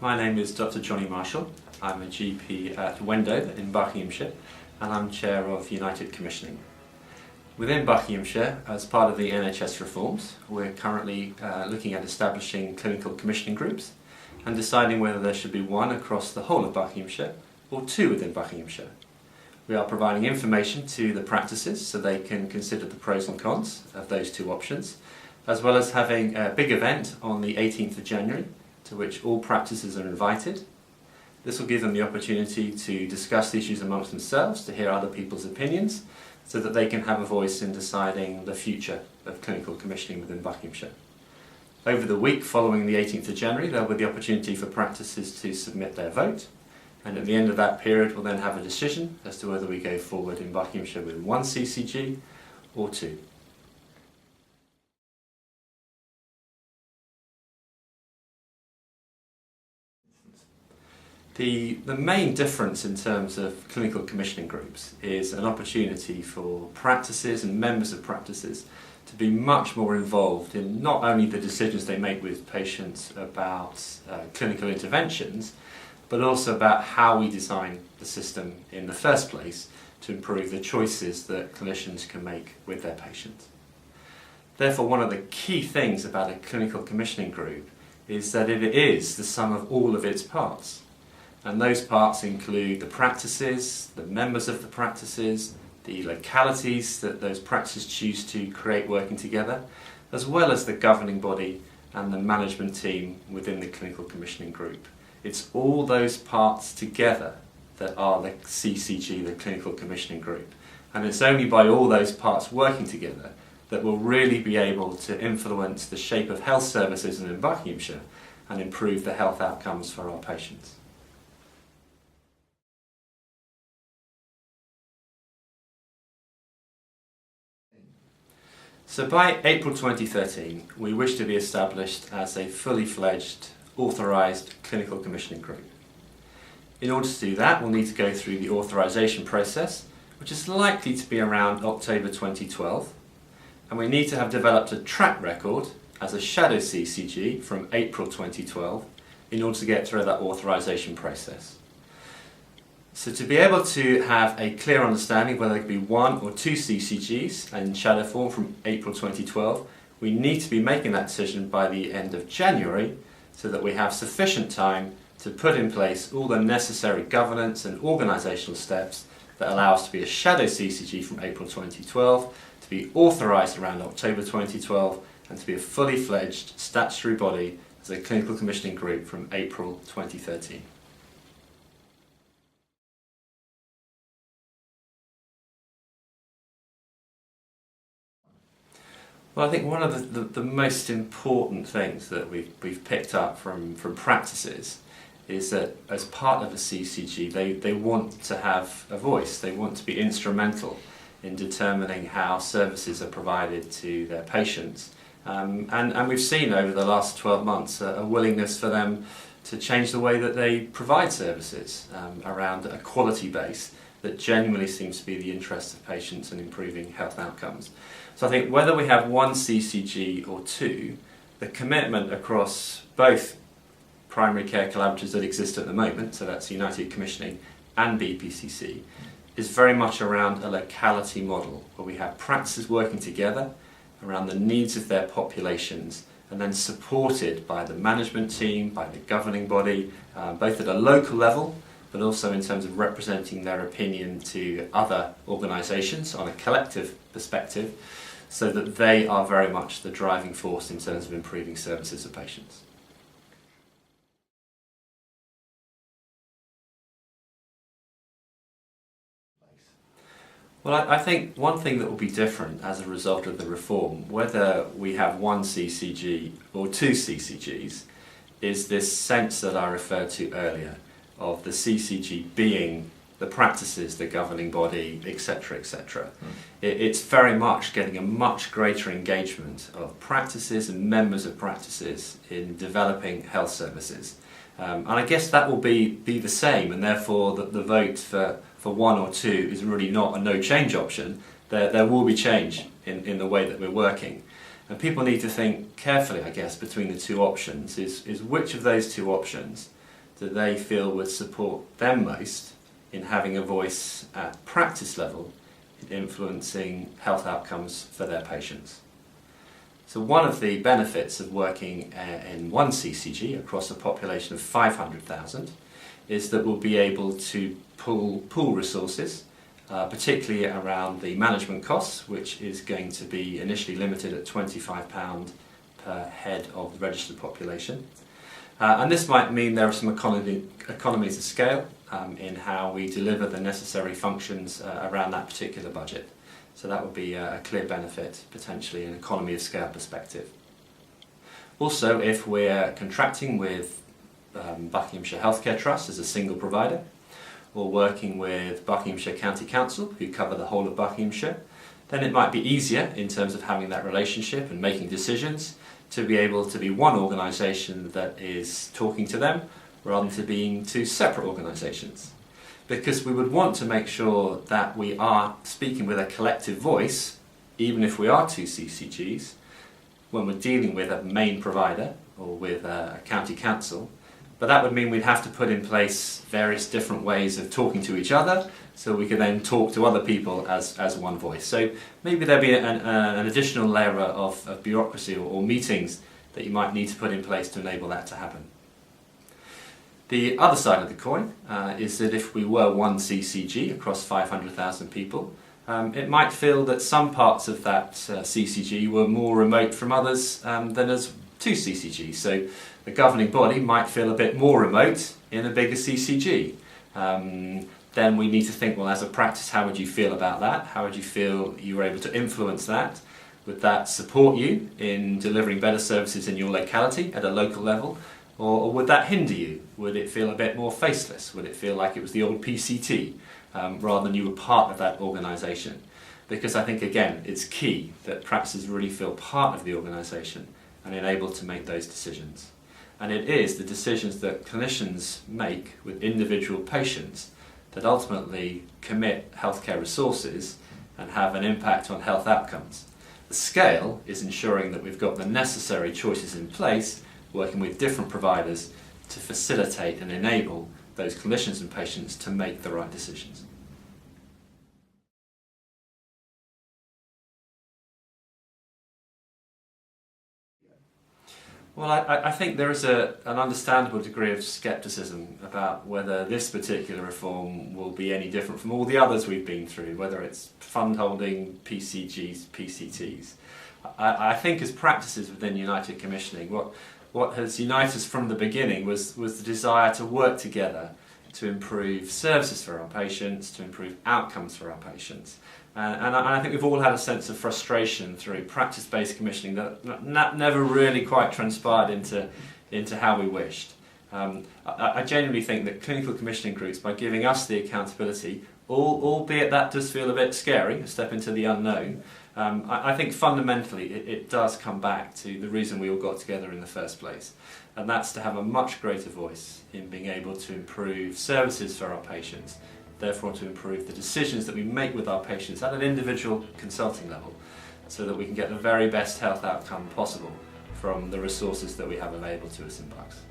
My name is Dr. Johnny Marshall. I'm a GP at Wendover in Buckinghamshire and I'm Chair of United Commissioning. Within Buckinghamshire, as part of the NHS reforms, we're currently looking at establishing clinical commissioning groups and deciding whether there should be one across the whole of Buckinghamshire or two within Buckinghamshire. We are providing information to the practices so they can consider the pros and cons of those two options, as well as having a big event on the 18th of January to which all practices are invited. This will give them the opportunity to discuss the issues amongst themselves, to hear other people's opinions, so that they can have a voice in deciding the future of clinical commissioning within Buckinghamshire. Over the week following the 18th of January, there will be the opportunity for practices to submit their vote, and at the end of that period we'll then have a decision as to whether we go forward in Buckinghamshire with one CCG or two. The main difference in terms of clinical commissioning groups is an opportunity for practices and members of practices to be much more involved in not only the decisions they make with patients about clinical interventions, but also about how we design the system in the first place to improve the choices that clinicians can make with their patients. Therefore, one of the key things about a clinical commissioning group is that it is the sum of all of its parts. And those parts include the practices, the members of the practices, the localities that those practices choose to create working together, as well as the governing body and the management team within the clinical commissioning group. It's all those parts together that are the CCG, the clinical commissioning group. And it's only by all those parts working together that we'll really be able to influence the shape of health services in Buckinghamshire and improve the health outcomes for our patients. So by April 2013, we wish to be established as a fully fledged, authorised clinical commissioning group. In order to do that, we'll need to go through the authorisation process, which is likely to be around October 2012, and we need to have developed a track record as a shadow CCG from April 2012 in order to get through that authorisation process. So to be able to have a clear understanding of whether there could be one or two CCGs in shadow form from April 2012, we need to be making that decision by the end of January so that we have sufficient time to put in place all the necessary governance and organisational steps that allow us to be a shadow CCG from April 2012, to be authorised around October 2012, and to be a fully fledged statutory body as a clinical commissioning group from April 2013. Well, I think one of the most important things that we've picked up from practices is that as part of a CCG, they want to have a voice, they want to be instrumental in determining how services are provided to their patients. And we've seen over the last 12 months a willingness for them to change the way that they provide services around a quality base that genuinely seems to be the interest of patients and improving health outcomes. So I think whether we have one CCG or two, the commitment across both primary care collaboratives that exist at the moment, so that's United Commissioning and BPCC, is very much around a locality model where we have practices working together around the needs of their populations and then supported by the management team, by the governing body, both at a local level but also in terms of representing their opinion to other organisations on a collective perspective, so that they are very much the driving force in terms of improving services for patients. Well, I think one thing that will be different as a result of the reform, whether we have one CCG or two CCGs, is this sense that I referred to earlier of the CCG being the practices, the governing body, etc., etc. It's very much getting a much greater engagement of practices and members of practices in developing health services. And I guess that will be the same, and therefore the vote for one or two is really not a no change option. There will be change in the way that we're working. And people need to think carefully, I guess, between the two options, is which of those two options do they feel would support them most in having a voice at practice level in influencing health outcomes for their patients. So one of the benefits of working in one CCG across a population of 500,000 is that we'll be able to pool resources, particularly around the management costs, which is going to be initially limited at £25 per head of the registered population. And this might mean there are some economies of scale in how we deliver the necessary functions around that particular budget. So that would be a clear benefit, potentially, an economy of scale perspective. Also, if we're contracting with Buckinghamshire Healthcare Trust as a single provider, or working with Buckinghamshire County Council, who cover the whole of Buckinghamshire, then it might be easier in terms of having that relationship and making decisions to be able to be one organisation that is talking to them rather than to being two separate organisations. Because we would want to make sure that we are speaking with a collective voice, even if we are two CCGs, when we're dealing with a main provider or with a county council. But that would mean we'd have to put in place various different ways of talking to each other so we could then talk to other people as one voice. So maybe there'd be an additional layer of bureaucracy or meetings that you might need to put in place to enable that to happen. The other side of the coin is that if we were one CCG across 500,000 people, it might feel that some parts of that CCG were more remote from others than as two CCGs. So the governing body might feel a bit more remote in a bigger CCG. Then we need to think, well, as a practice, how would you feel about that? How would you feel you were able to influence that? Would that support you in delivering better services in your locality at a local level? Or would that hinder you? Would it feel a bit more faceless? Would it feel like it was the old PCT rather than you were part of that organisation? Because I think, again, it's key that practices really feel part of the organisation and able to make those decisions. And it is the decisions that clinicians make with individual patients that ultimately commit healthcare resources and have an impact on health outcomes. The scale is ensuring that we've got the necessary choices in place, working with different providers to facilitate and enable those clinicians and patients to make the right decisions. Well, I think there is an understandable degree of scepticism about whether this particular reform will be any different from all the others we've been through, whether it's fund holding, PCGs, PCTs. I think as practices within United Commissioning, what has united us from the beginning was the desire to work together to improve services for our patients, to improve outcomes for our patients. And I think we've all had a sense of frustration through practice-based commissioning that never really quite transpired into how we wished. I genuinely think that clinical commissioning groups, by giving us the accountability, albeit that does feel a bit scary, a step into the unknown, I think fundamentally it does come back to the reason we all got together in the first place. And that's to have a much greater voice in being able to improve services for our patients, therefore to improve the decisions that we make with our patients at an individual consulting level, so that we can get the very best health outcome possible from the resources that we have available to us in Bucks.